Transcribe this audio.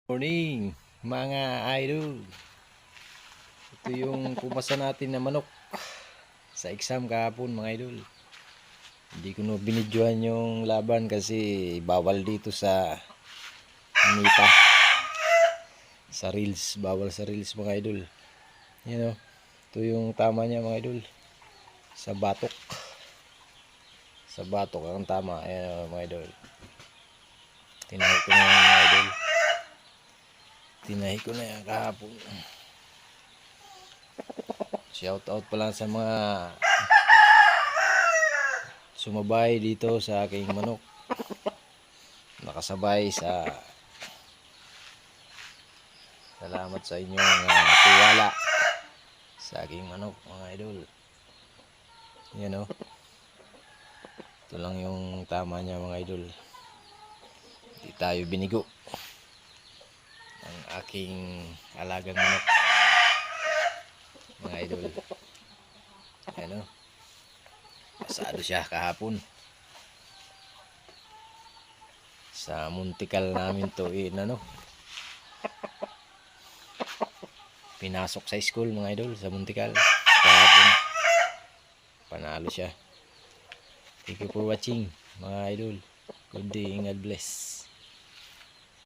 Morning mga idol. Ito yung pumasa natin na manok sa exam kahapon mga idol. Hindi ko na binidyohan yung laban kasi bawal dito sa Mita. Sa reels, bawal sa reels mga idol. Yan o. Ito yung tama niya mga idol. Sa batok. Sa batok ang tama. Ayan o mga idol. Tinahi ko na yan mga idol. Tinahi ko na yan kahapon. Shout out pala sa mga sumabay dito sa aking manok. Nakasabay sa salamat sa inyong tiwala sa aking manok mga idol. Yan o. Ito lang yung tama niya mga idol. Hindi tayo binigo ang aking alagang manok mga idol. Yan o. Pasado siya kahapon. Sa muntikal namin to pinasok sa school mga idol sa muntikal. Kahapon panalo siya. Thank you for watching mga idol. Good day and God bless.